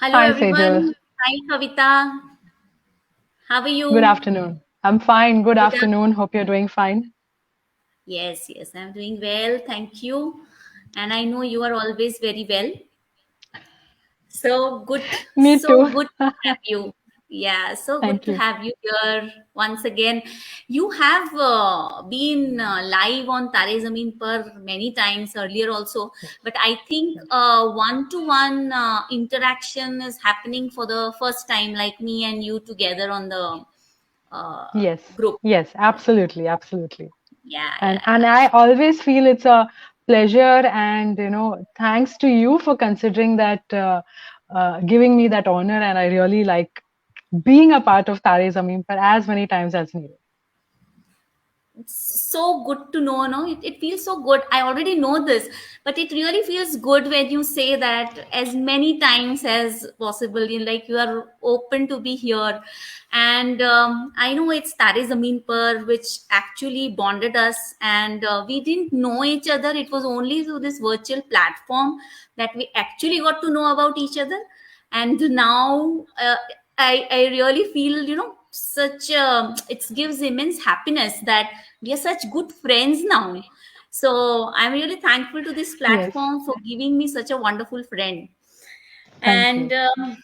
Hello Hi, Sejal. everyone. Hi Kavita. How are Good you? afternoon. I'm fine. Good Good af- afternoon. Hope you're doing fine. yes, I'm doing well. Thank you. And I know you are always very well. So good, Me so too. good to have you. Yeah, so good Thank to you. have you here once again. You have been live on Taare Zameen per many times earlier also, Yes. but I think Yes. one-to-one interaction is happening for the first time, like me and you together on the uh, Yes. group. Yes. Absolutely. Absolutely. Yeah, And yeah. I always feel it's a pleasure, and thanks to you for considering that, giving me that honor, and I really like being a part of Tare Zameen for as many times as needed. It's so good to know, no? It feels so good. I already know this, but it really feels good when you say that as many times as possible. Like you are open to be here. And I know it's Tare Zameen Par, which actually bonded us, and we didn't know each other. It was only through this virtual platform that we actually got to know about each other. And now I really feel, such it gives immense happiness that we are such good friends now. So I'm really thankful to this Yes. platform for giving me such a wonderful friend. Thank And you.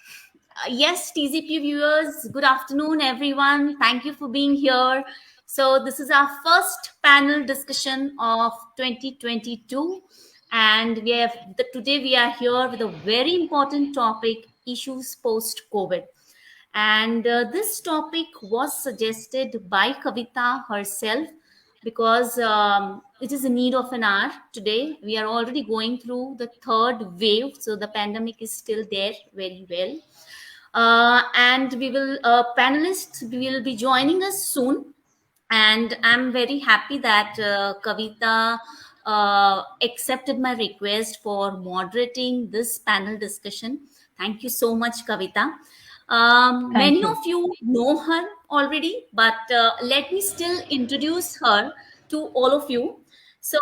yes, TZP viewers, good afternoon, everyone. Thank you for being here. So this is our first panel discussion of 2022, and today we are here with a very important topic: issues post COVID. And this topic was suggested by Kavita herself because it is a need of an hour today. We are already going through the third wave, so the pandemic is still there very well. And we will, panelists will be joining us soon, and I'm very happy that Kavita accepted my request for moderating this panel discussion. Thank you so much, Kavita. Thank Many you. of you know her already, but let me still introduce her to all of you. So,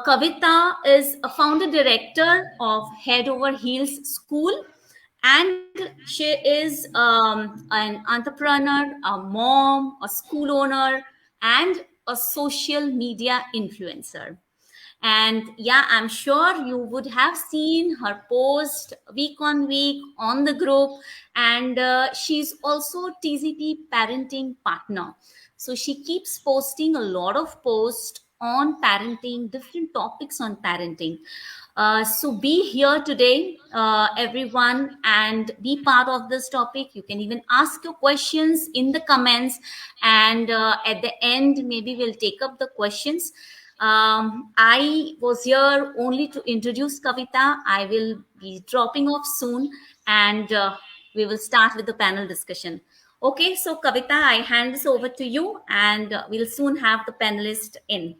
Kavita is a founder director of Head Over Heels School, and she is an entrepreneur, a mom, a school owner, and a social media influencer. And yeah, I'm sure you would have seen her post week on week on the group. And she's also TZP parenting partner. So she keeps posting a lot of posts on parenting, different topics on parenting. So be here today, everyone, and be part of this topic. You can even ask your questions in the comments, and at the end, maybe we'll take up the questions. I was here only to introduce Kavita. I will be dropping off soon, and we will start with the panel discussion. Okay, so Kavita, I hand this over to you, and we'll soon have the panelist in.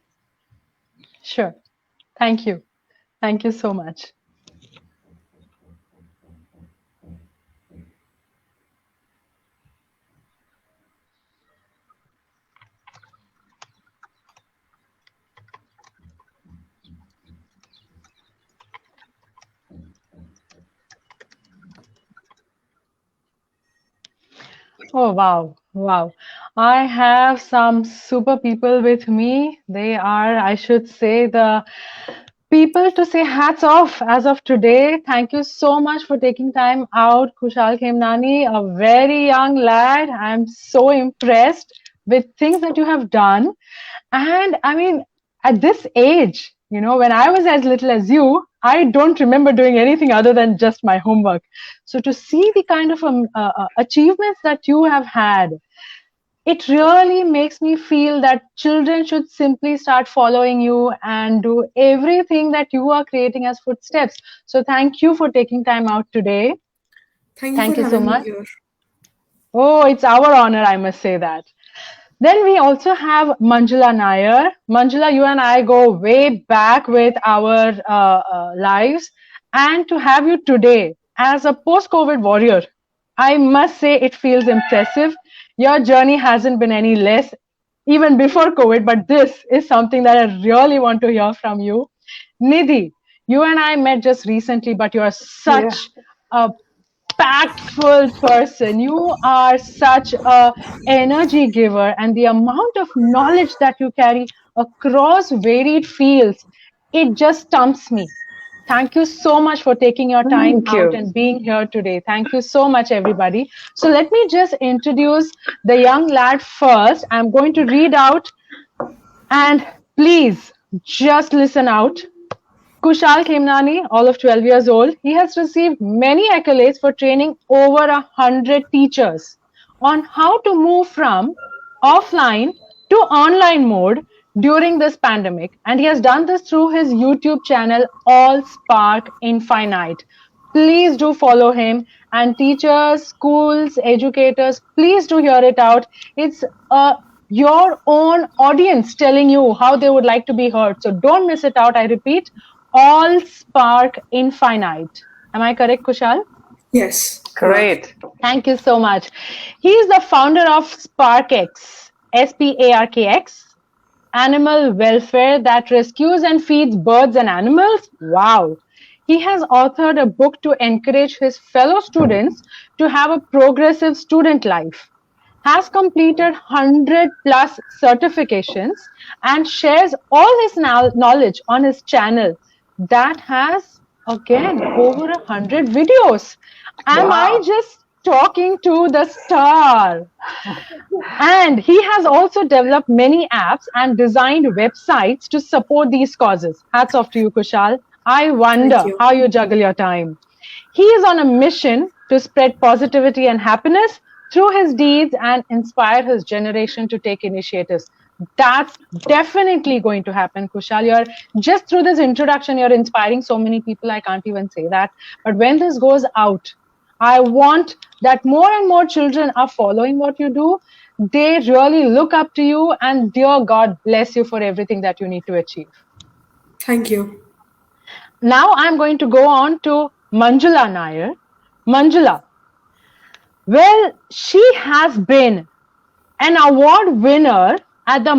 Sure. Thank you. Thank you so much. Oh, wow. Wow. I have some super people with me. They are, I should say, the people to say hats off as of today. Thank you so much for taking time out, Kushal Khemnani, a very young lad. I'm so impressed with things that you have done. And I mean, at this age, when I was as little as you, I don't remember doing anything other than just my homework. So to see the kind of achievements that you have had, it really makes me feel that children should simply start following you and do everything that you are creating as footsteps. So thank you for taking time out today. Thank you for Thank you so having me much. here. Oh, it's our honor, I must say that. Then we also have Manjula Nair. Manjula, you and I go way back with our lives. And to have you today as a post COVID warrior, I must say it feels impressive. Your journey hasn't been any less even before COVID, but this is something that I really want to hear from you. Nidhi, you and I met just recently, but you are Yeah. such a impactful person. You are such a energy giver, and the amount of knowledge that you carry across varied fields, it just stumps me. Thank you so much for taking your time Thank out you. and being here today. Thank you so much, everybody. So let me just introduce the young lad first. I'm going to read out, and please just listen out. Kushal Khemnani, all of 12 years old, he has received many accolades for training over 100 teachers on how to move from offline to online mode during this pandemic. And he has done this through his YouTube channel, All Spark Infinite. Please do follow him. And teachers, schools, educators, please do hear it out. It's your own audience telling you how they would like to be heard. So don't miss it out. I repeat, All Spark Infinite. Am I correct, Kushal? Yes, you are. Great. Thank you so much. He is the founder of SparkX, SPARKX, animal welfare that rescues and feeds birds and animals. Wow. He has authored a book to encourage his fellow students to have a progressive student life, has completed 100 plus certifications, and shares all his knowledge on his channel that has again over 100 videos. Am I Wow. just talking to the star? And he has also developed many apps and designed websites to support these causes. Hats off to you, Kushal. I Thank wonder you. how you juggle your time. He is on a mission to spread positivity and happiness through his deeds and inspire his generation to take initiatives. That's definitely going to happen, Kushal. You're just through this introduction, you're inspiring so many people. I can't even say that. But when this goes out, I want that more and more children are following what you do. They really look up to you, and dear God bless you for everything that you need to achieve. Thank you. Now I'm going to go on to Manjula Nair. Manjula, well, she has been an award winner at the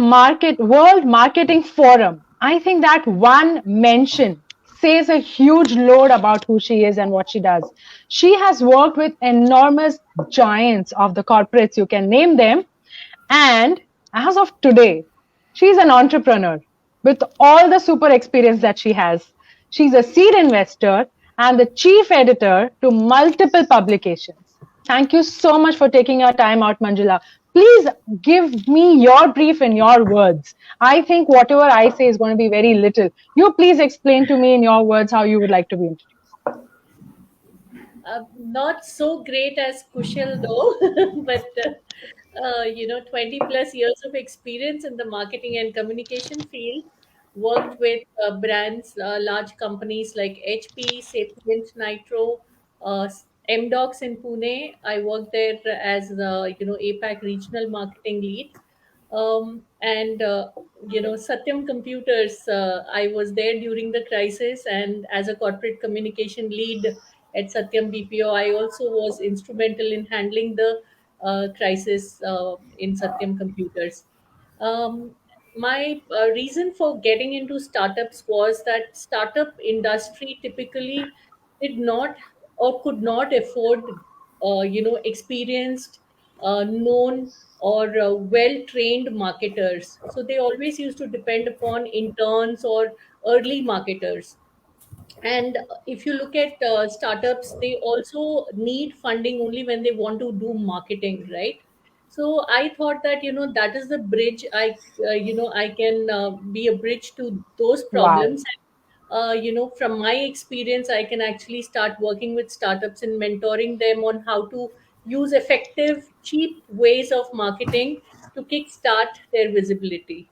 World Marketing Forum. I think that one mention says a huge load about who she is and what she does. She has worked with enormous giants of the corporates, you can name them, and as of today, she's an entrepreneur with all the super experience that she has. She's a seed investor and the chief editor to multiple publications. Thank you so much for taking your time out, Manjula. Please give me your brief in your words. I think whatever I say is going to be very little. You please explain to me in your words how you would like to be introduced. Not so great as Kushal though, but 20 plus years of experience in the marketing and communication field. Worked with brands, large companies like HP, Sapient, Nitro, MDocs in Pune. I worked there as the APAC regional marketing lead, and Satyam Computers. I was there during the crisis, and as a corporate communication lead at Satyam BPO, I also was instrumental in handling the crisis in Satyam Computers. Um, my reason for getting into startups was that startup industry typically did not or could not afford experienced, known, or well trained marketers. So they always used to depend upon interns or early marketers. And if you look at startups, they also need funding only when they want to do marketing, right? So I thought that that is the bridge. I can be a bridge to those Wow. problems. From my experience, I can actually start working with startups and mentoring them on how to use effective, cheap ways of marketing to kickstart their visibility.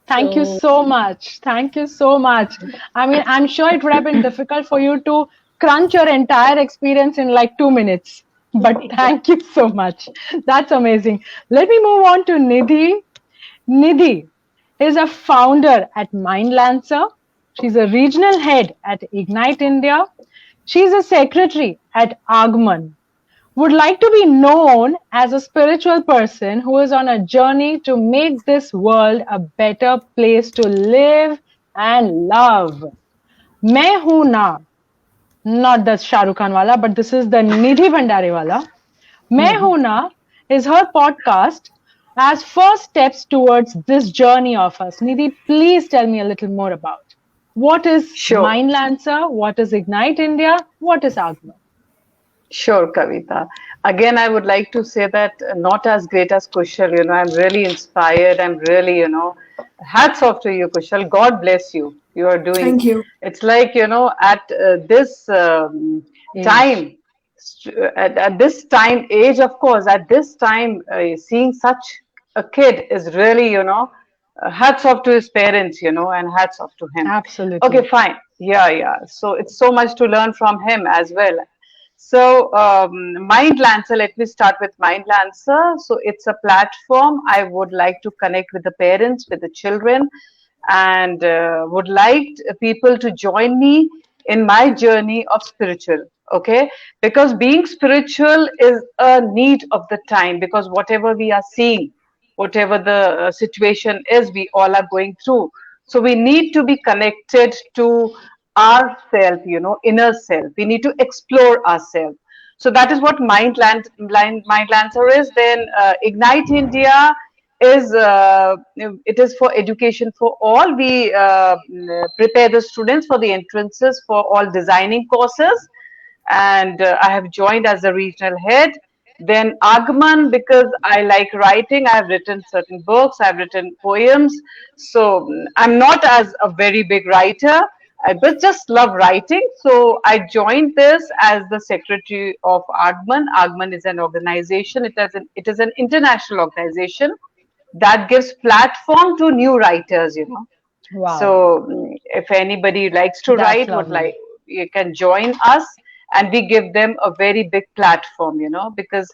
Thank you So so much. Thank you so much. I mean, I'm sure it would have been difficult for you to crunch your entire experience in like 2 minutes. But yeah. thank you so much. That's amazing. Let me move on to Nidhi. Nidhi is a founder at Mindlancer. She's a regional head at Ignite India. She's a secretary at Agman, would like to be known as a spiritual person who is on a journey to make this world a better place to live and love. मैं हूं ना Not the Shah Rukh Khan wala, but this is the Nidhi Bhandari wala. Main Hoon Na is her podcast as first steps towards this journey of us. Nidhi, please tell me a little more about what is Sure. Mind Lancer, what is Ignite India, what is Agma? Sure, Kavita. Again, I would like to say that not as great as Kushal, I'm really inspired. I'm really, hats off to you, Kushal. God bless you. You are doing, Thank you. it's like, at this Age. time, at this time, age, of course, at this time, seeing such a kid is really, hats off to his parents, and hats off to him. Okay, Absolutely. fine. Yeah, yeah. So it's so much to learn from him as well. So, Mind Lancer, let me start with Mind Lancer. So, it's a platform I would like to connect with the parents, with the children, and would like people to join me in my journey of spiritual. Okay, because being spiritual is a need of the time, because whatever we are seeing, whatever the situation is, we all are going through. So we need to be connected to ourself, inner self. We need to explore ourselves. So that is what Mind Lancer is. Then Ignite India is it is for education for all. We prepare the students for the entrances for all designing courses, and I have joined as a regional head. Then Agman, because I like writing, I have written certain books, I've written poems. So I'm not as a very big writer, but just love writing. So I joined this as the secretary of Agman. Agman is an organization. It is an international organization that gives platform to new writers. Wow. So if anybody likes to That's write, would lovely. like, you can join us, and we give them a very big platform, because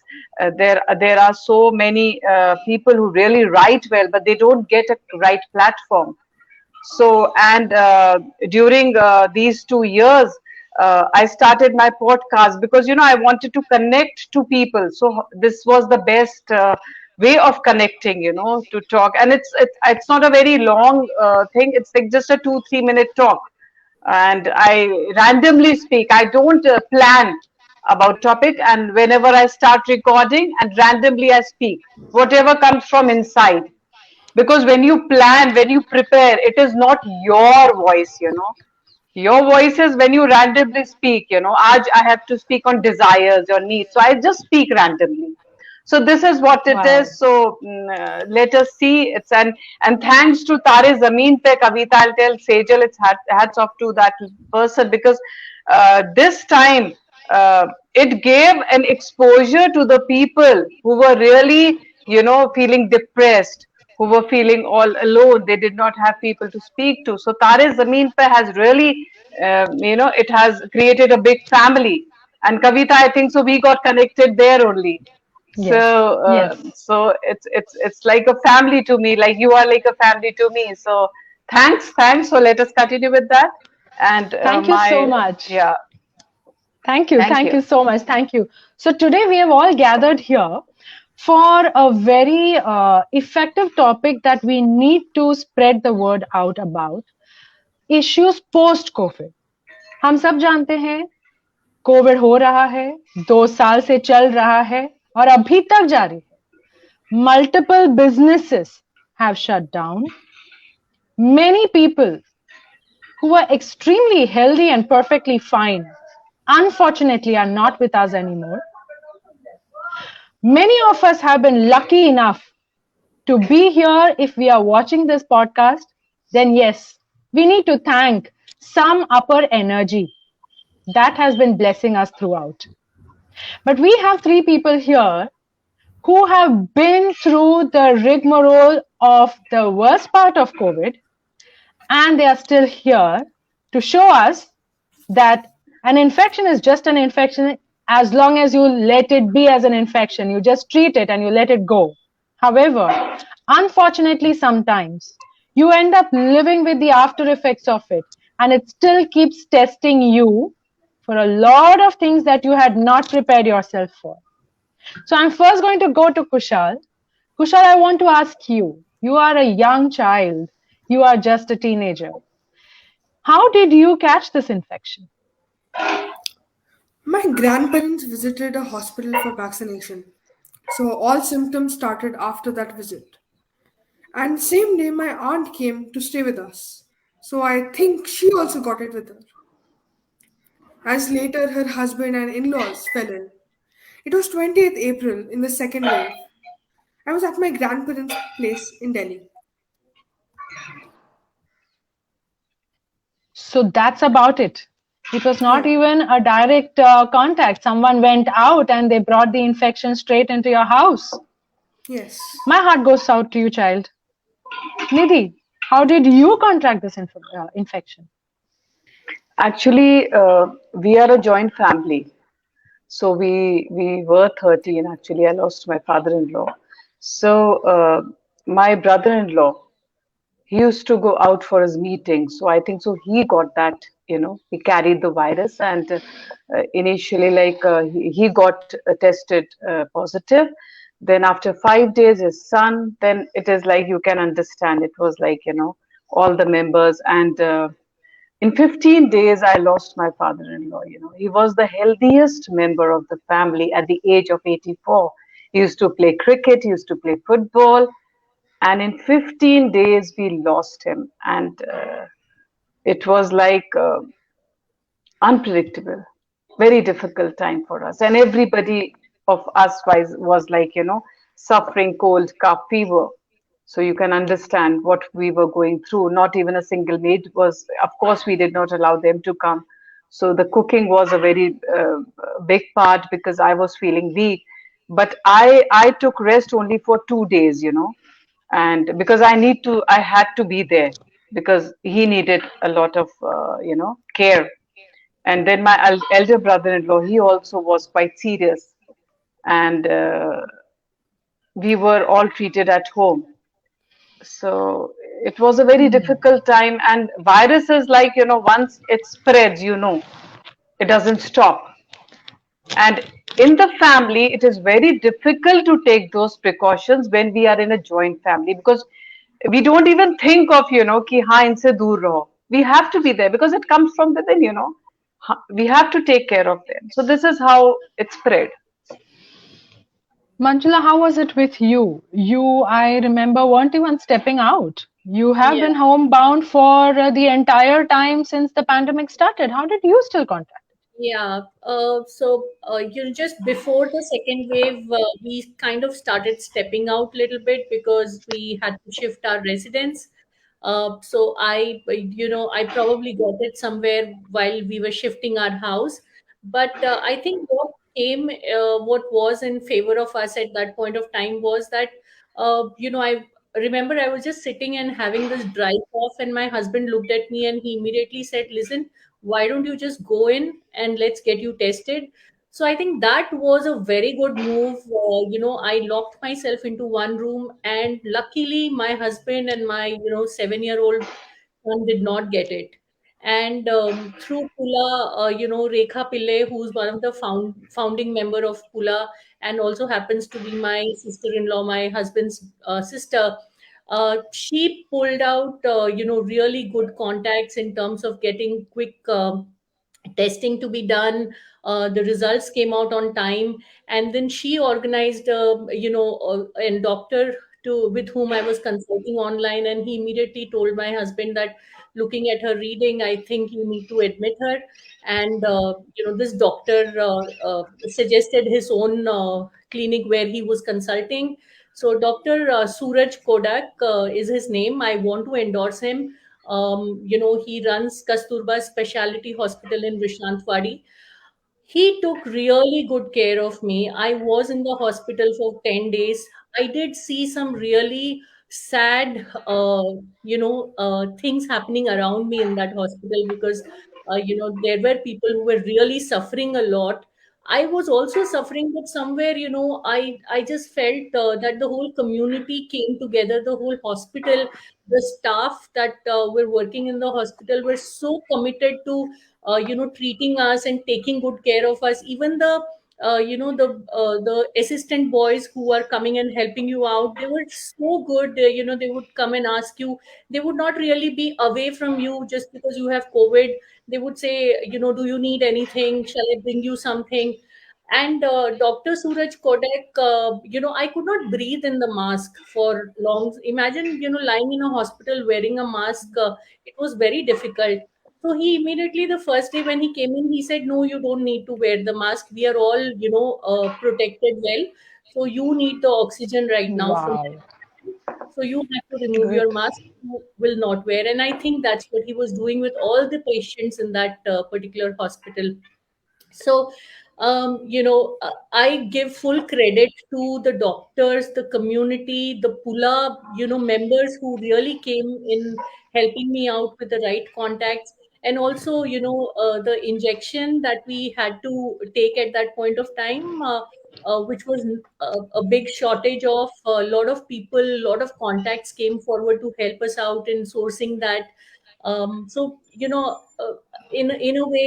there are so many people who really write well, but they don't get a right platform. So, and during these 2 years, I started my podcast because, I wanted to connect to people. So this was the best way of connecting, to talk. And it's not a very long thing. It's like just a 2-3 minute talk. And I randomly speak. I don't plan about topic. And whenever I start recording, and randomly I speak, whatever comes from inside, because when you plan, when you prepare, it is not your voice, your voice is when you randomly speak, Aaj I have to speak on desires or needs, so I just speak randomly. So this is what it Wow. is. So let us see. And thanks to Taare Zameen pe Kavita, I'll tell Sejal, it's hats off to that person, because this time it gave an exposure to the people who were really, feeling depressed, who were feeling all alone. They did not have people to speak to. So Taare Zameen pe has really, it has created a big family. And Kavita, I think so. We got connected there only. Yes. Yes. So it's like a family to me, like you are like a family to me. So thanks. So let us continue with that. And Thank you so much. yeah, Thank you. thank Thank you. you so much. Thank you. So today we have all gathered here for a very effective topic that we need to spread the word out about issues post COVID. हम सब जानते हैं Covid हो रहा है 2 साल से चल रहा है और अभी तक जारी है multiple businesses have shut down many people who were extremely healthy and perfectly fine unfortunately are not with us anymore. Many of us have been lucky enough to be here. If we are watching this podcast, then yes, we need to thank some upper energy that has been blessing us throughout. But we have three people here who have been through the rigmarole of the worst part of COVID, and they are still here to show us that an infection is just an infection as long as you let it be as an infection. You just treat it and you let it go. However, unfortunately, sometimes you end up living with the after effects of it, and it still keeps testing you for a lot of things that you had not prepared yourself for. So I'm first going to go to Kushal. Kushal, I want to ask you. You are a young child. You are just a teenager. How did you catch this infection? My grandparents visited a hospital for vaccination. So all symptoms started after that visit. And same day my aunt came to stay with us. So I think she also got it with her. As later her husband and in-laws fell ill. It was 20th April in the second wave. I was at my grandparents' place in Delhi. So that's about it. It was not Yeah. even a direct contact. Someone went out and they brought the infection straight into your house. Yes. My heart goes out to you, child. Nidhi, how did you contract this infection? Actually, we are a joint family. So we were 13 actually. I lost my father-in-law. So my brother-in-law, he used to go out for his meetings. So I think so he got that, he carried the virus and initially he got tested positive. Then after 5 days, his son, then it is like you can understand. It was like, all the members and in 15 days, I lost my father in law. He was the healthiest member of the family at the age of 84. He used to play cricket, he used to play football, and in 15 days, we lost him. And it was like unpredictable, very difficult time for us. And everybody of us was like, suffering cold, cough, fever. So you can understand what we were going through. Not even a single maid was, of course, we did not allow them to come. So the cooking was a very big part because I was feeling weak. But I took rest only for 2 days, and because I had to be there because he needed a lot of, care. And then my elder brother-in-law, he also was quite serious, and we were all treated at home. So it was a very difficult time, and viruses, like, once it spreads, it doesn't stop. And in the family, it is very difficult to take those precautions when we are in a joint family because we don't even think of, ki ha inse dur raho. We have to be there because it comes from within, We have to take care of them. So this is how it spread. Manjula, how was it with you? You, I remember, weren't even stepping out. You have Yeah. been homebound for the entire time since the pandemic started. How did you still contact? Yeah. Just before the second wave, we kind of started stepping out a little bit because we had to shift our residence. I probably got it somewhere while we were shifting our house. But I think what was in favor of us at that point of time was that, I remember I was just sitting and having this dry cough, and my husband looked at me and he immediately said, "Listen, why don't you just go in and let's get you tested?" So I think that was a very good move. I locked myself into one room, and luckily my husband and my 7-year-old son did not get it. And through Pula, Rekha Pillai, who's one of the founding member of Pula, and also happens to be my sister-in-law, my husband's sister. She pulled out, really good contacts in terms of getting quick testing to be done. The results came out on time, and then she organized, a doctor to with whom I was consulting online, and he immediately told my husband that, looking at her reading, I think you need to admit her. And this doctor suggested his own clinic where he was consulting. So Dr. Suraj Kodak is his name. I want to endorse him. He runs Kasturba Specialty Hospital in Vishnantwadi. He took really good care of me. I was in the hospital for 10 days. I did see some really sad, things happening around me in that hospital because, there were people who were really suffering a lot. I was also suffering, but somewhere, I just felt that the whole community came together, the whole hospital, the staff that were working in the hospital were so committed to treating us and taking good care of us. Even the the assistant boys who are coming and helping you out, they were so good. They would come and ask you. They would not really be away from you just because you have COVID. They would say, do you need anything? Shall I bring you something? And Dr. Suraj Kodak, I could not breathe in the mask for long. Imagine, lying in a hospital wearing a mask. It was very difficult. So he immediately, the first day when he came in, he said, "No, you don't need to wear the mask. We are all, protected well. So you need the oxygen right now from Wow. that. So you have to remove Good. your mask. You will not wear." And I think that's what he was doing with all the patients in that particular hospital. So I give full credit to the doctors, the community, the pula members who really came in helping me out with the right contacts. And also the injection that we had to take at that point of time, which was a big shortage of. A lot of people, a lot of contacts came forward to help us out in sourcing that. So in a way,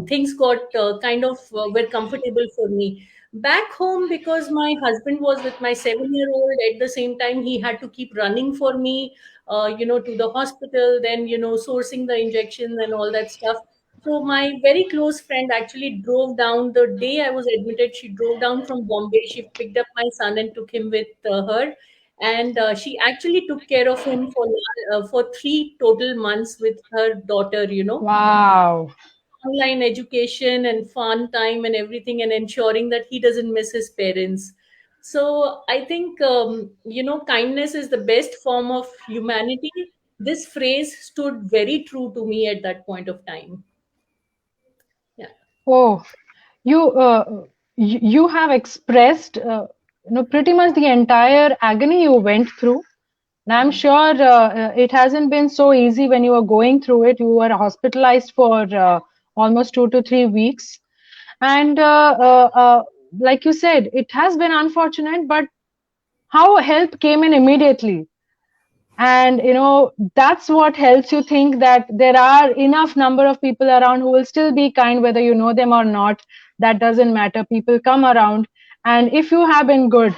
things got kind of were comfortable for me back home, because my husband was with my 7-year old. At the same time, he had to keep running for me, to the hospital, then sourcing the injections and all that stuff. So my very close friend actually drove down the day I was admitted. She drove down from Bombay. She picked up my son and took him with her, and she actually took care of him for 3 total months with her daughter. Wow. Online education and fun time and everything, and ensuring that he doesn't miss his parents. So I think kindness is the best form of humanity. This phrase stood very true to me at that point of time. Yeah. Oh, you have expressed pretty much the entire agony you went through. And I'm sure it hasn't been so easy when you were going through it. You were hospitalized for almost 2 to 3 weeks. And like you said, it has been unfortunate, but how help came in immediately. And that's what helps you think that there are enough number of people around who will still be kind, whether you know them or not. That doesn't matter. People come around, and if you have been good,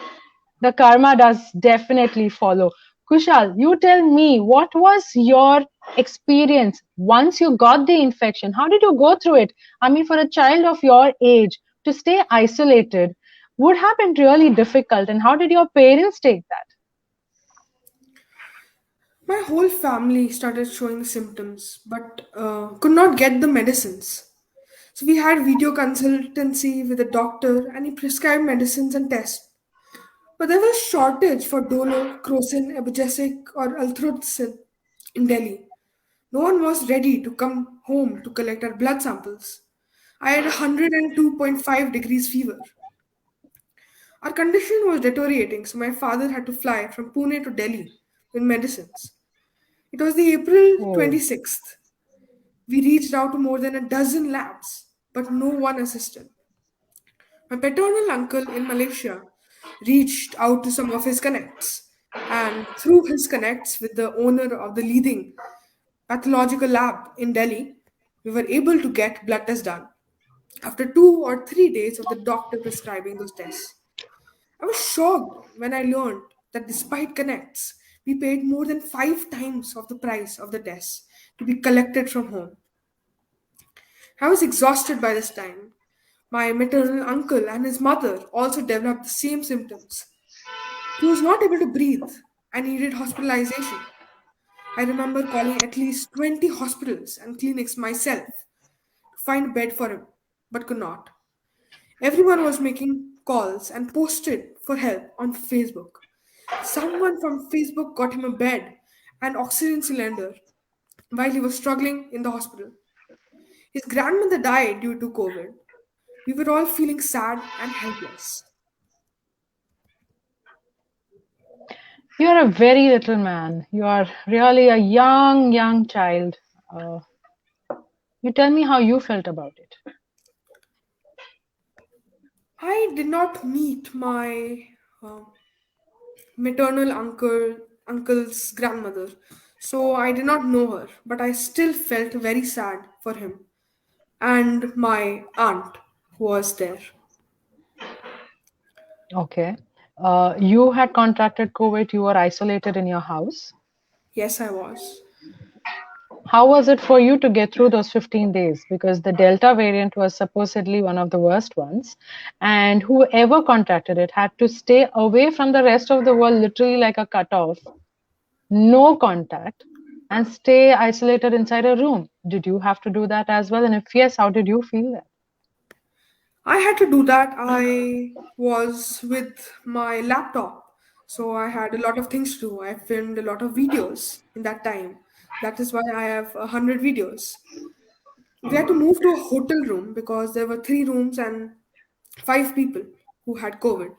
the karma does definitely follow. Kushal, you tell me, what was your experience once you got the infection? How did you go through it? I mean, for a child of your age to stay isolated would have been really difficult, and how did your parents take that? My whole family started showing symptoms, but could not get the medicines. So we had video consultancy with a doctor, and he prescribed medicines and tests. But there was shortage for Dolo, Crocin, Ebogesic, or Althroxin in Delhi. No one was ready to come home to collect our blood samples. I had 102.5 degrees fever. Our condition was deteriorating, so my father had to fly from Pune to Delhi with medicines. It was the April Oh, 26th. We reached out to more than a dozen labs, but no one assisted. My paternal uncle in Malaysia reached out to some of his connects, and through his connects with the owner of the leading pathological lab in Delhi, we were able to get blood tests done. After 2 or 3 days of the doctor prescribing those tests, I was shocked when I learned that despite connects, we paid more than 5 times of the price of the tests to be collected from home. I was exhausted by this time. My maternal uncle and his mother also developed the same symptoms. He was not able to breathe and needed hospitalization. I remember calling at least 20 hospitals and clinics myself to find a bed for him, but could not. Everyone was making calls and posted for help on Facebook. Someone from Facebook got him a bed and oxygen cylinder while he was struggling in the hospital. His grandmother died due to COVID. We were all feeling sad and helpless. you're a very little man. You are really a young, young child. Uh, you tell me how you felt about it. I did not meet my uh, maternal uncle's grandmother, so I did not know her, but I still felt very sad for him and my aunt. was there. Okay. You had contracted COVID, you were isolated in your house. Yes, I was. How was it for you to get through those 15 days? Because the Delta variant was supposedly one of the worst ones, and whoever contracted it had to stay away from the rest of the world, literally like a cutoff, no contact, and stay isolated inside a room. Did you have to do that as well? And if yes, how did you feel that? I had to do that. I was with my laptop, so I had a lot of things to do. I filmed a lot of videos in that time. That is why I have 100 videos. We had to move to a hotel room because there were 3 rooms and 5 people who had COVID.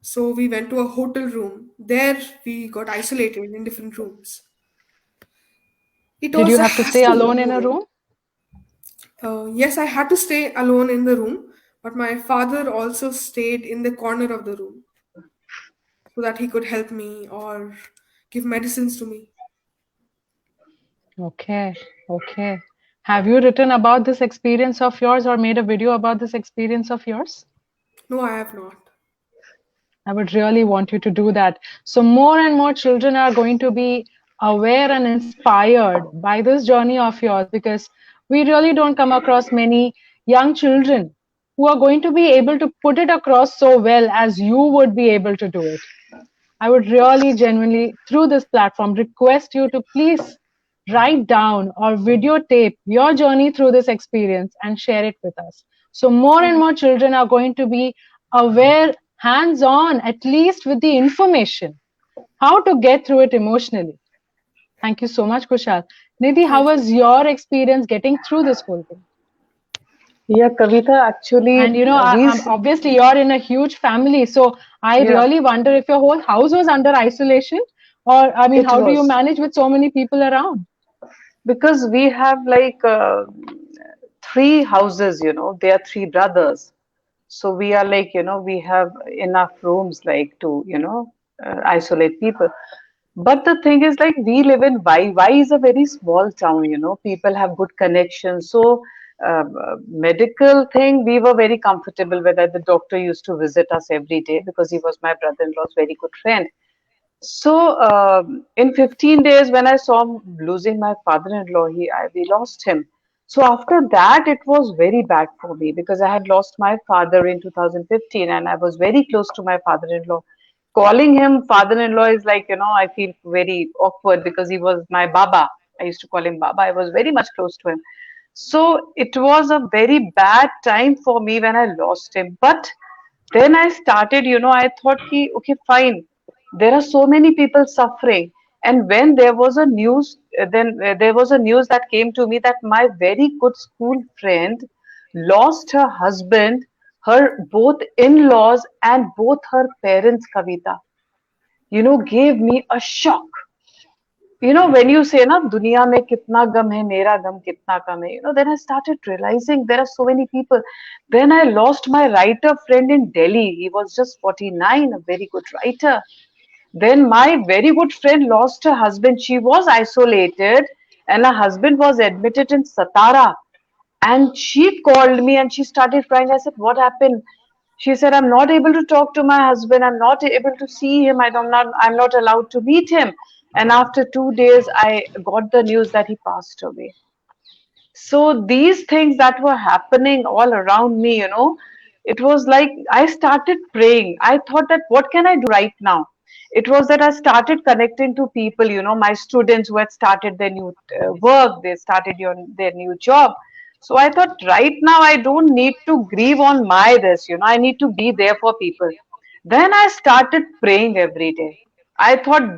So we went to a hotel room. There we got isolated in different rooms. It Did was you a have to stay hassle. alone in a room? Yes, I had to stay alone in the room, but my father also stayed in the corner of the room so that he could help me or give medicines to me. Okay, okay. Have you written about this experience of yours or made a video about this experience of yours? No, I have not. I would really want you to do that. So more and more children are going to be aware and inspired by this journey of yours, because we really don't come across many young children who are going to be able to put it across so well as you would be able to do it. I would really genuinely, through this platform, request you to please write down or videotape your journey through this experience and share it with us. So, more and more children are going to be aware, hands on, at least with the information, how to get through it emotionally. Thank you so much, Kushal. Nidhi, how Thank you. was your experience getting through this whole thing? Yeah, Kavita, actually, And obviously you're in a huge family, so I yeah, really wonder if your whole house was under isolation, or I mean, it how do you was manage with so many people around? because we have like three houses, they are three brothers. So we are like, we have enough rooms like to, isolate people. But the thing is, like, we live in Y. Y is a very small town, people have good connections. So, medical thing, we were very comfortable with that. The doctor used to visit us every day because he was my brother-in-law's very good friend. So, in 15 days, when I saw him losing my father-in-law, we lost him. So after that, it was very bad for me because I had lost my father in 2015, and I was very close to my father-in-law. Calling him father-in-law is like, I feel very awkward because he was my Baba. I used to call him Baba. I was very much close to him. So it was a very bad time for me when I lost him. But then I started, I thought, okay, fine. There are so many people suffering. And when there was a news, then there was a news that came to me that my very good school friend lost her husband, her both in-laws, and both her parents, Kavita, gave me a shock. When you say na dunya mein kitna gum hai, mera gum kitna kam hai, then I started realizing there are so many people. Then I lost my writer friend in Delhi. He was just 49, a very good writer. Then my very good friend lost her husband. She was isolated and her husband was admitted in Satara. And she called me and she started crying. I said, "What happened?" She said, "I'm not able to talk to my husband. I'm not able to see him. I'm not allowed to meet him." And after 2 days, I got the news that he passed away. So these things that were happening all around me, it was like I started praying. I thought that what can I do right now? It was that I started connecting to people, my students who had started their new work, they started their new job. So I thought right now I don't need to grieve on my this, I need to be there for people. Then I started praying every day. I thought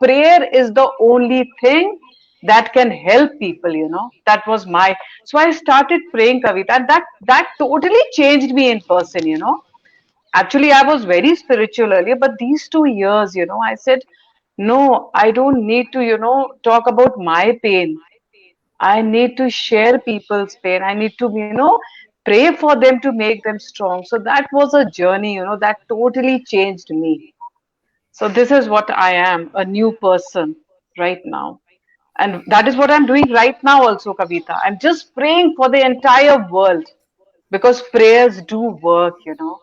prayer is the only thing that can help people, That was my so I started praying, Kavita, and that totally changed me in person, Actually, I was very spiritual earlier, but these 2 years, I said, no, I don't need to, talk about my pain. I need to share people's pain. I need to, pray for them to make them strong. So that was a journey, that totally changed me. So this is what I am, a new person right now. And that is what I'm doing right now also, Kavita. I'm just praying for the entire world. because prayers do work. They do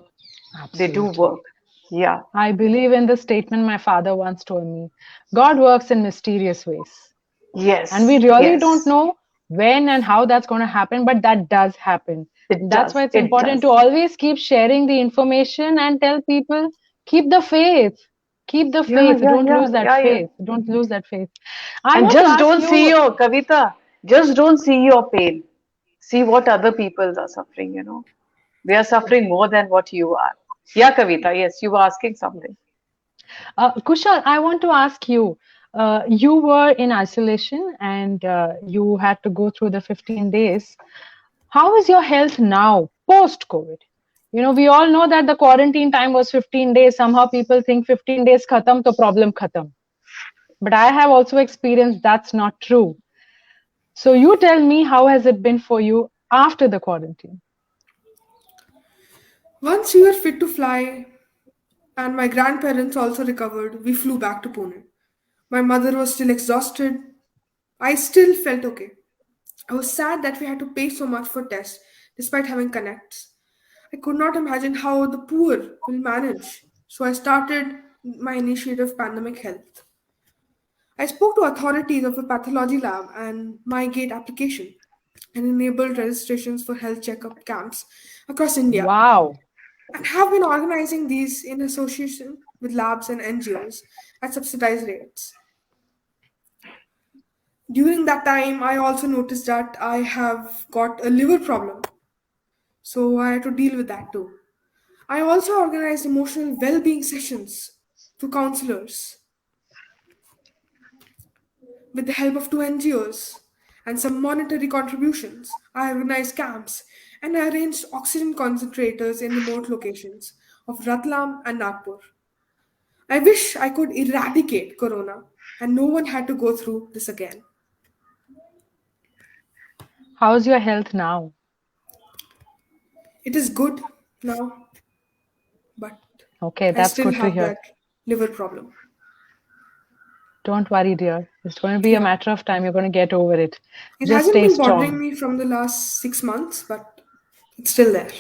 Absolutely. work. Yeah. I believe in the statement my father once told me: God works in mysterious ways. And we Yes. really don't Yes. know when and how that's going to happen, but that does happen. It That's why does. it's It important to does. always keep sharing the information and tell people, keep the faith. Keep the Yeah. faith. Yeah. Don't Yeah. lose that Yeah. Yeah. faith. Don't lose that faith. I And want to just ask don't see you, your Kavita. Just don't see your pain. See what other people are suffering. We are suffering more than what you are. Yeah, Kavita. Yes, you were asking something. Kushal, I want to ask you, you were in isolation and you had to go through the 15 days. How is your health now, post COVID? We all know that the quarantine time was 15 days. Somehow people think 15 days khatam, to problem khatam. But I have also experienced that's not true. So you tell me, how has it been for you after the quarantine? Once we were fit to fly and my grandparents also recovered, we flew back to Pune. My mother was still exhausted. I still felt okay. I was sad that we had to pay so much for tests despite having connects. I could not imagine how the poor will manage. So I started my initiative Pandemic Health. I spoke to authorities of a pathology lab and my gate application and enabled registrations for health checkup camps across India Wow. and have been organizing these in association with labs and NGOs at subsidized rates. During that time, I also noticed that I have got a liver problem, so I had to deal with that too. I also organized emotional well being sessions to counselors with the help of two NGOs and some monetary contributions. I organized camps and I arranged oxygen concentrators in remote locations of Ratlam and Nagpur. I wish I could eradicate corona and no one had to go through this again. How's your health now? It is good now, but Okay, I that's still good to have hear. that liver problem. Don't worry, dear. It's going to be a Yeah. matter of time. You're going to get over it. It Just hasn't stay been bothering strong. me from the last 6 months, but it's still there.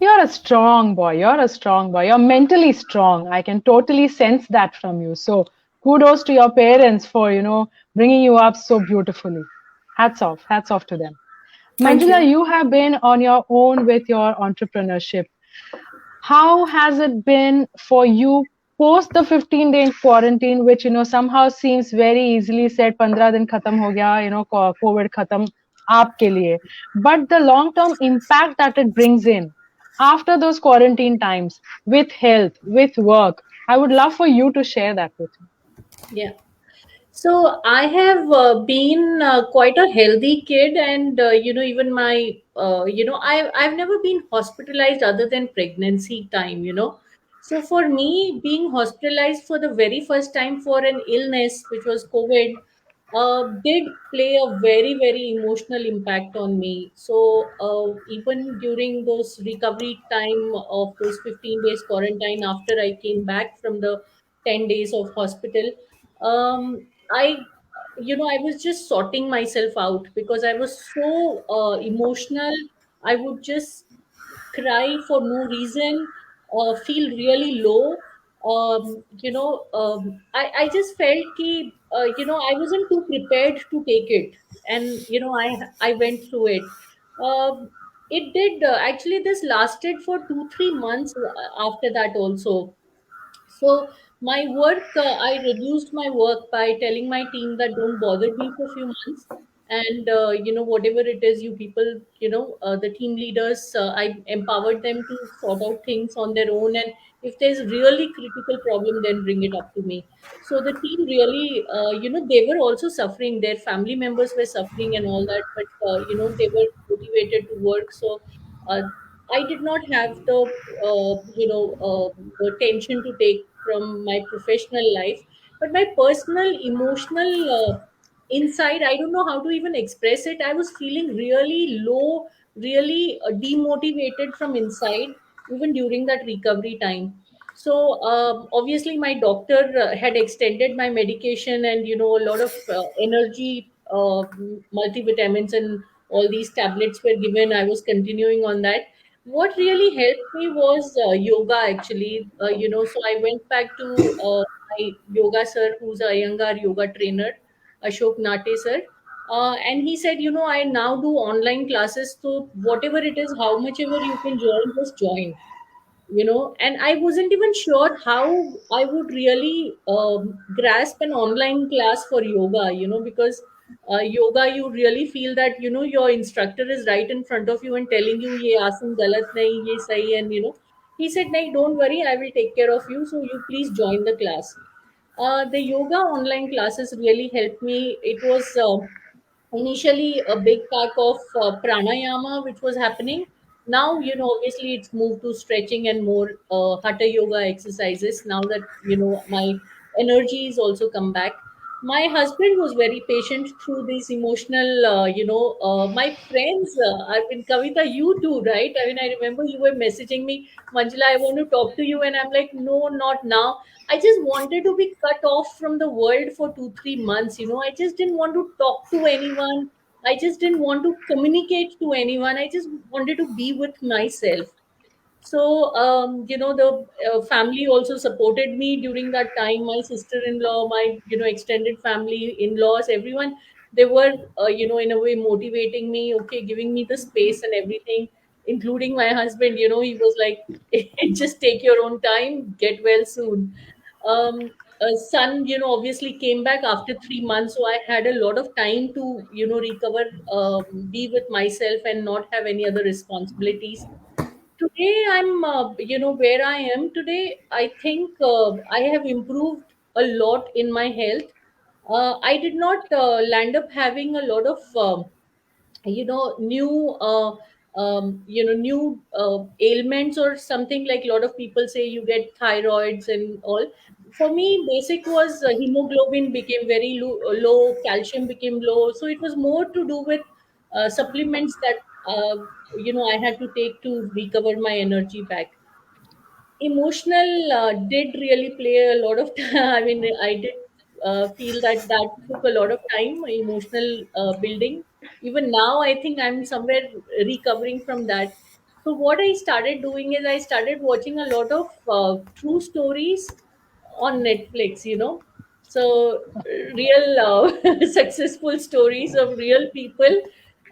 You're a strong boy. You're a strong boy. You're mentally strong. I can totally sense that from you. So kudos to your parents for, bringing you up so beautifully. Hats off. Hats off to them. Thank Manjula, you. you have been on your own with your entrepreneurship. How has it been for you post the 15-day quarantine, which somehow seems very easily said, 15 दिन खत्म हो गया, COVID खत्म आपके लिए. But the long-term impact that it brings in after those quarantine times with health, with work, I would love for you to share that with me. Yeah. So I have been quite a healthy kid, and even my I've never been hospitalized other than pregnancy time. So for me, being hospitalized for the very first time for an illness, which was COVID, did play a very very emotional impact on me. So even during those recovery time of those 15 days quarantine after I came back from the 10 days of hospital, I I was just sorting myself out because I was so emotional. I would just cry for no reason, feel really low. I just felt ki, I wasn't too prepared to take it. And, I went through it. Um, it did, actually, this lasted for 2, 3 months after that also. So my work, I reduced my work by telling my team that don't bother me for a few months, and whatever it is, you people, the team leaders, I empowered them to sort out things on their own, and if there's really critical problem, then bring it up to me. So the team really, they were also suffering. Their family members were suffering and all that, but they were motivated to work. So. Uh, I did not have the tension to take from my professional life, but my personal emotional inside, I don't know how to even express it. I was feeling really low, really demotivated from inside, even during that recovery time. So obviously, my doctor had extended my medication and a lot of energy multivitamins and all these tablets were given, I was continuing on that. What really helped me was yoga, actually. So I went back to my yoga sir, who's a Iyengar yoga trainer, Ashok Nate sir. And he said, I now do online classes, so whatever it is, how much ever you can join, just join. And I wasn't even sure how I would really grasp an online class for yoga, because yoga, you really feel that, your instructor is right in front of you and telling you, ye asan galat nahi, ye sahi, and he said, nahi, don't worry, I will take care of you, so you please join the class. The yoga online classes really helped me. It was initially a big pack of pranayama which was happening. Now, obviously it's moved to stretching and more hatha yoga exercises, now that my energy is also come back. My husband was very patient through these emotional, my friends, I mean, Kavita, you too, right? I mean, I remember you were messaging me, Manjula, I want to talk to you, and I'm like, no, not now. I just wanted to be cut off from the world for 2 3 months. I just didn't want to talk to anyone. I just didn't want to communicate to anyone. I just wanted to be with myself. So, the family also supported me during that time. My sister-in-law, my, extended family, in-laws, everyone, they were, in a way motivating me, okay, giving me the space and everything, including my husband. He was like, just take your own time, get well soon. Son, obviously came back after 3 months, so I had a lot of time to, recover, be with myself, and not have any other responsibilities. Today, I'm, where I am today. I think I have improved a lot in my health. I did not land up having a lot of new new ailments or something. Like, a lot of people say you get thyroids and all. For me, basic was hemoglobin became very low, calcium became low, so it was more to do with supplements that I had to take to recover my energy back. Emotional did really play a lot of time. I mean, I did feel that that took a lot of time, emotional building. Even now, I think I'm somewhere recovering from that. So what I started doing is I started watching a lot of true stories on Netflix, so real successful stories of real people.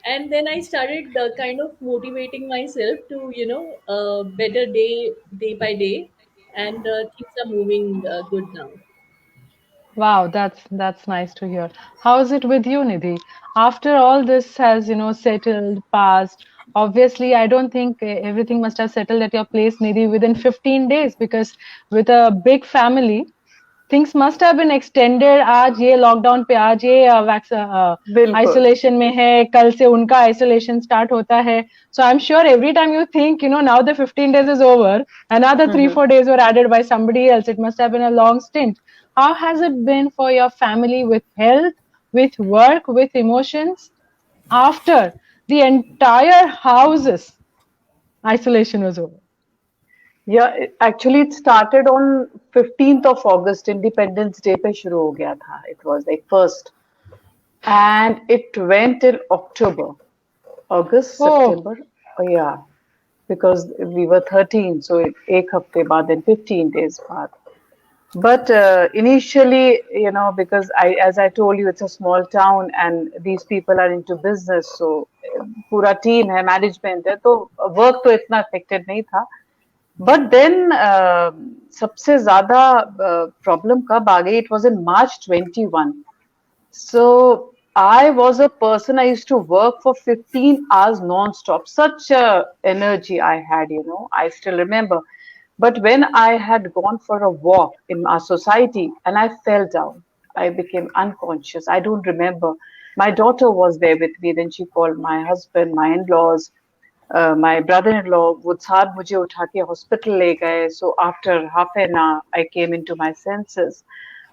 And then I started kind of motivating myself to, better day by day, and things are moving good now. Wow, that's nice to hear. How is it with you, Nidhi? After all this has, settled, passed, obviously, I don't think everything must have settled at your place, Nidhi, within 15 days, because with a big family, things must have been extended. आज ये lockdown पे आज ये बिल्कुल. Isolation में है, कल से उनका आइसोलेशन स्टार्ट होता है. So I'm sure every time you think, now the 15 days is over, another 3 4 days were added by somebody else. It must have been a long stint. How has it been for your family with health, with work, with emotions after the entire house's isolation was over? Yeah, actually it started on 15th of August, Independence Day पे शुरू हो गया था. It was like first, and it went till October, August, Oh, September. Oh, yeah, because we were 13, so एक हफ्ते बाद, then 15 days बाद. But initially, because as I told you, it's a small town and these people are into business, so पूरा team है, management है, तो work तो इतना affected नहीं था. But then सबसे ज्यादा problem कब आ गई? It was in March 21. So I was a person, I used to work for 15 hours non-stop. Such energy I had, I still remember. But when I had gone for a walk in our society and I fell down, I became unconscious. I don't remember. My daughter was there with me. Then she called my husband, my in-laws, my brother-in-law would साथ मुझे उठा के hospital ले गए. So after half an hour, I came into my senses.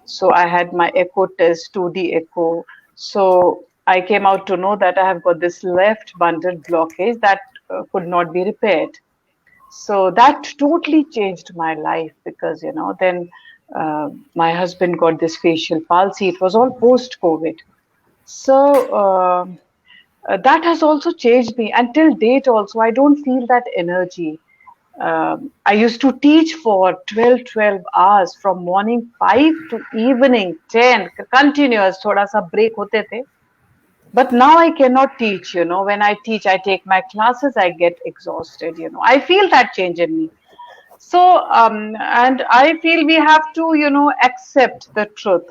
So I had my echo test, 2D echo. So I came out to know that I have got this left bundle blockage that could not be repaired. So that totally changed my life because, then my husband got this facial palsy. It was all post-COVID. So that has also changed me. Until date also, I don't feel that energy. I used to teach for 12 hours from morning 5 to evening 10, continuous, thoda sa break hote the. But now I cannot teach, when I teach, I take my classes, I get exhausted, I feel that change in me. So, and I feel we have to, accept the truth.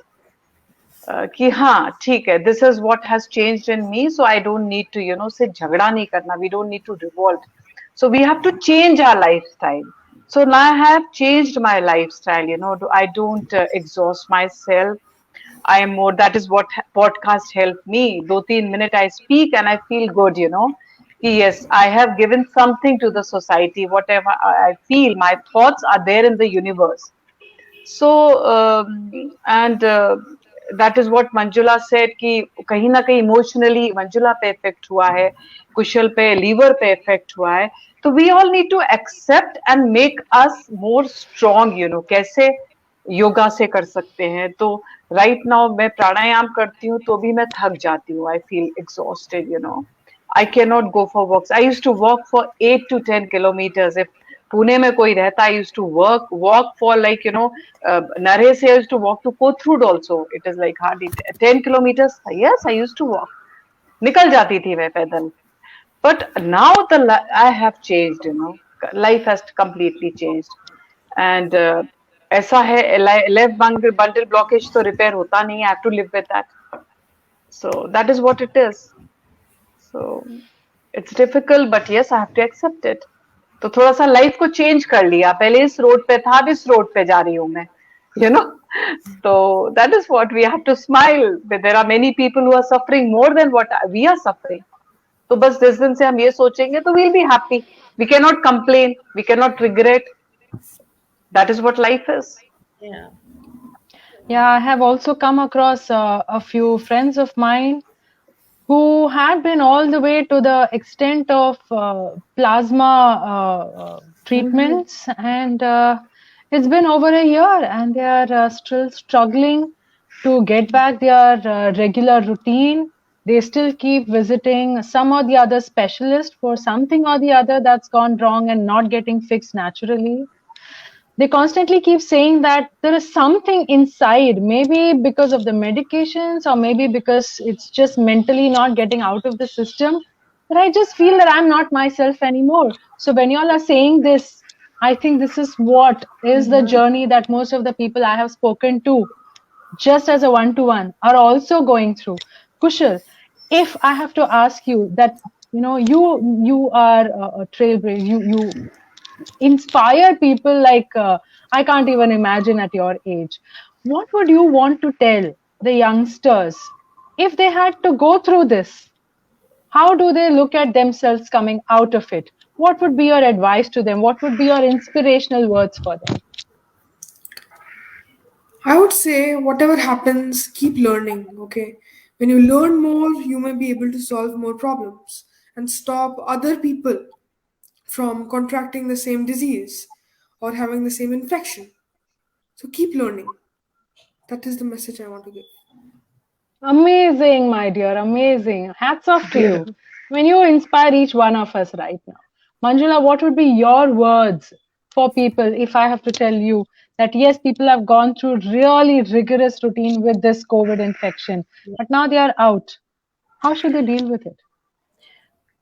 कि हाँ ठीक है, this is what has changed in me, so I don't need to से झगड़ा नहीं करना, we don't need to revolt, so we have to change our lifestyle. So now I have changed my lifestyle, I don't exhaust myself. I am more, that is what podcast helped me. 2-3 minute I speak and I feel good, कि yes, I have given something to the society. Whatever I feel, my thoughts are there in the universe. So, and that is what Manjula said कि कहीं ना कहीं emotionally Manjula पे effect हुआ है, कुशल पे, liver पे इफेक्ट हुआ है. तो we all need to accept and make us more strong, कैसे योगा से कर सकते हैं. तो राइट नाउ मैं प्राणायाम करती हूँ तो भी मैं थक जाती हूँ. I feel exhausted, I cannot go for walks. I used to walk for 8 to 10 kilometers. If Pune में कोई रहता, I used to walk for like, Narhe se I used to walk to Kothurud also. It is like hardly 10 kilometers. Yes, I used to walk. निकल जाती थी मैं पैदल. But now I have changed, Life has completely changed. And ऐसा है, left bundle blockage तो repair होता नहीं. I have to live with that. So that is what it is. So it's difficult, but yes, I have to accept it. तो थोड़ा सा life को change कर लिया. पहले इस रोड पे था, अब इस रोड पे जा रही हूँ मैं. You know, so that is what we have to smile. There are many people who are suffering more than what we are suffering. तो बस जिस दिन से हम ये सोचेंगे तो we'll be happy. We cannot complain. We cannot regret. That is what life is. Yeah. Yeah, I have also come across a few friends of mine who had been all the way to the extent of plasma treatments, and it's been over a year, and they are still struggling to get back their regular routine. They still keep visiting some or the other specialist for something or the other that's gone wrong and not getting fixed naturally. They constantly keep saying that there is something inside, maybe because of the medications or maybe because it's just mentally not getting out of the system, that I just feel that I'm not myself anymore. So when y'all are saying this, I think this is what is the journey that most of the people I have spoken to, just as a one-to-one, are also going through. Kushal, if I have to ask you that, you are a trailblazer, you inspire people like I can't even imagine at your age. What would you want to tell the youngsters if they had to go through this? How do they look at themselves coming out of it? What would be your advice to them? What would be your inspirational words for them? I would say, whatever happens, keep learning, okay? When you learn more, you may be able to solve more problems and stop other people from contracting the same disease or having the same infection. So keep learning. That is the message I want to give. Amazing, my dear, amazing. Hats off to you. When you inspire each one of us right now. Manjula, what would be your words for people if I have to tell you that yes, people have gone through really rigorous routine with this COVID infection, but now they are out. How should they deal with it?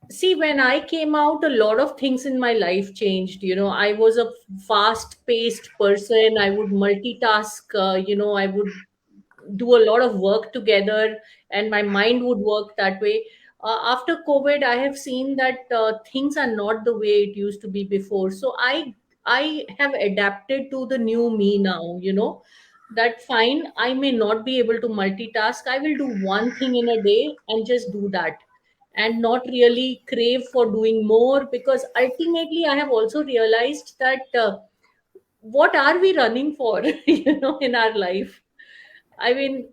See, when I came out, a lot of things in my life changed. I was a fast paced person. I would multitask. I would do a lot of work together, and my mind would work that way. After COVID, I have seen that things are not the way it used to be before. So I have adapted to the new me now. That fine, I may not be able to multitask. I will do one thing in a day and just do that, and not really crave for doing more, because ultimately I have also realized that what are we running for in our life. I mean,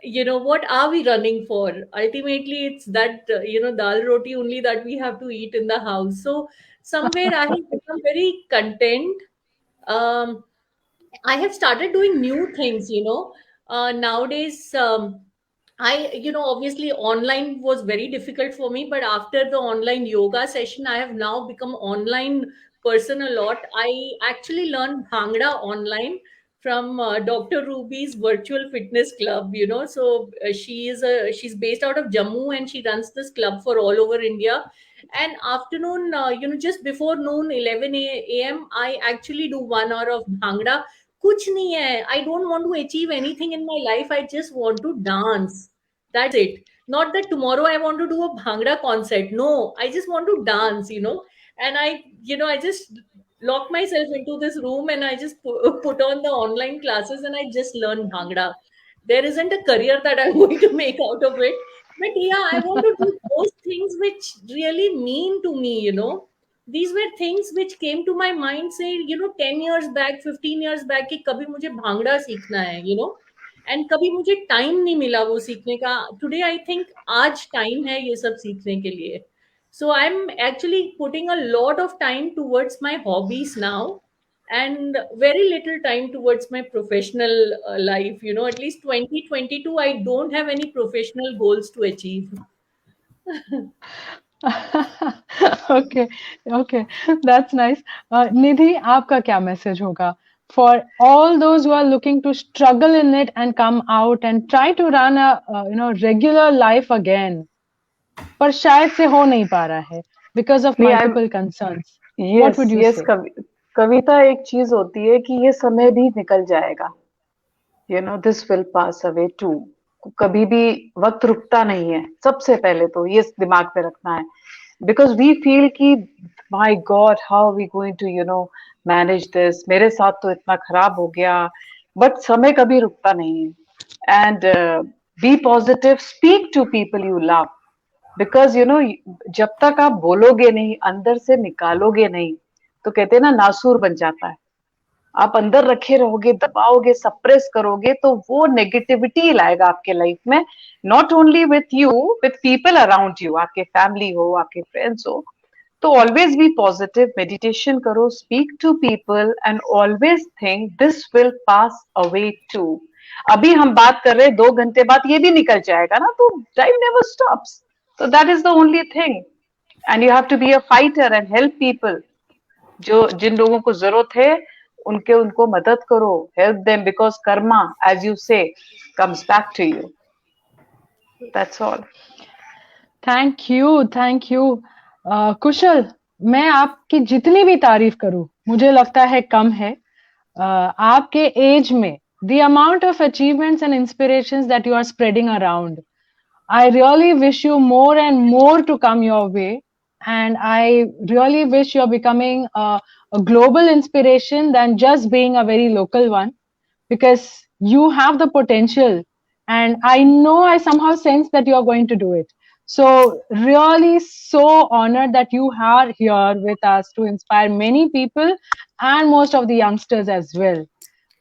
what are we running for? Ultimately, it's that, dal roti only that we have to eat in the house. So, somewhere I have become very content. Um, I have started doing new things. Nowadays, obviously online was very difficult for me, but after the online yoga session, I have now become online person a lot. I actually learned Bhangra online from Dr. Ruby's virtual fitness club, So she's based out of Jammu and she runs this club for all over India. And afternoon, just before noon, 11 a.m., I actually do 1 hour of Bhangra. कुछ नहीं है. I don't want to achieve anything in my life. I just want to dance. That's it. Not that tomorrow I want to do a Bhangra concert. No, I just want to dance. And I just lock myself into this room and I just put on the online classes and I just learn Bhangra. There isn't a career that I'm going to make out of it. But yeah, I want to do those things which really mean to me. These were things which came to my mind, say, 10 years back, 15 years back, कि कभी मुझे भांगड़ा सीखना है. And कभी मुझे time नहीं मिला वो सीखने का. टुडे आई थिंक आज टाइम है ये सब सीखने के लिए. So I am actually putting a lot of time towards my hobbies now and very little time towards my professional life. At least 2022 I don't have any professional goals to achieve. Okay, okay, that's nice. Nidhi, आपका क्या message होगा for all those who are looking to struggle in it and come out and try to run a regular life again, पर शायद से हो नहीं पा रहा है because of नहीं, आई multiple concerns. What yes would you yes say? कविता, एक चीज होती है कि ये समय भी निकल जाएगा. This will pass away too. कभी भी वक्त रुकता नहीं है. सबसे पहले तो ये दिमाग पे रखना है. बिकॉज वी फील कि my god, how we going to manage this, मेरे साथ तो इतना खराब हो गया. बट समय कभी रुकता नहीं है. And be positive, speak to people you love. Because जब तक आप बोलोगे नहीं, अंदर से निकालोगे नहीं, तो कहते हैं ना, नासूर बन जाता है. आप अंदर रखे रहोगे, दबाओगे, सप्रेस करोगे, तो वो नेगेटिविटी लाएगा आपके लाइफ में. Not only with you, with people around you, आपके फैमिली हो, आपके फ्रेंड्स हो. तो ऑलवेज बी पॉजिटिव, मेडिटेशन करो, speak to people and always think this will pass away too. अभी हम बात कर रहे हैं, 2 घंटे बाद ये भी निकल जाएगा ना. तो time never stops. So that is the only thing. And you have to be a fighter and help people. जिन लोगों को जरूरत है, उनको मदद करो. Help them, because karma, as you say, comes back to you. That's all. Thank you, thank you. Kushal, मैं आपकी जितनी भी तारीफ करूं, मुझे लगता है कम है. आपके एज में the amount of achievements and inspirations that you are spreading around, I really wish you more and more to come your way. And I really wish you're becoming a global inspiration than just being a very local one, because you have the potential. And I know, I somehow sense that you're going to do it. So, really, so honored that you are here with us to inspire many people and most of the youngsters as well.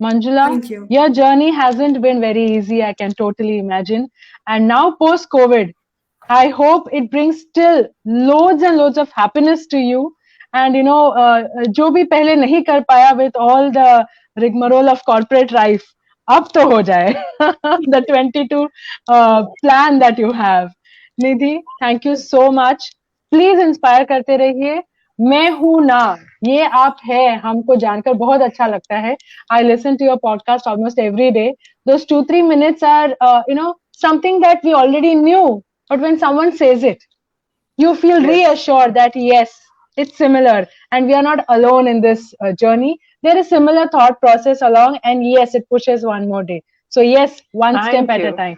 Manjula, Thank you. your journey hasn't been very easy, I can totally imagine. And now, post COVID, I hope it brings still loads and loads of happiness to you. And जो भी पहले नहीं कर पाया with all the rigmarole of corporate life, अब तो हो जाए. The 22 plan that you have. Nidhi, thank you so much. Please inspire करते रहिए. मैं हूं ना, ये आप है, हमको जानकर बहुत अच्छा लगता है. I listen to your podcast almost every day. Those 2-3 minutes are, something that we already knew. But when someone says it, you feel Yes. reassured that yes, it's similar and we are not alone in this journey. There is similar thought process along, and yes, it pushes one more day. So yes, one step Thank at a you. time.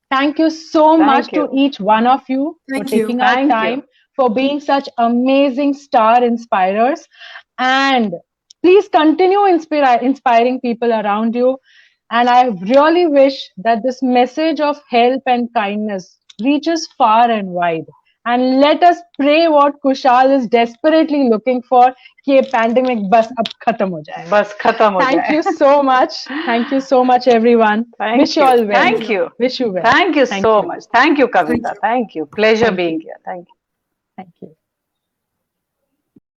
Thank you so much Thank to you. each one of you for Thank you. taking out Thank time, you. for being such amazing star inspirers. And please continue inspiring people around you. And I really wish that this message of help and kindness reaches far and wide. And let us pray what Kushal is desperately looking for, कि ये pandemic बस अब खत्म हो जाए. बस खत्म हो Thank जाए. you so much. Thank you so much, everyone. Wish Thank you you. all well. Thank you. Wish you well. Thank you Thank so you. much. Thank you, Thank Kavita. you. Thank you. Pleasure Thank you. being here. Thank you. Thank you.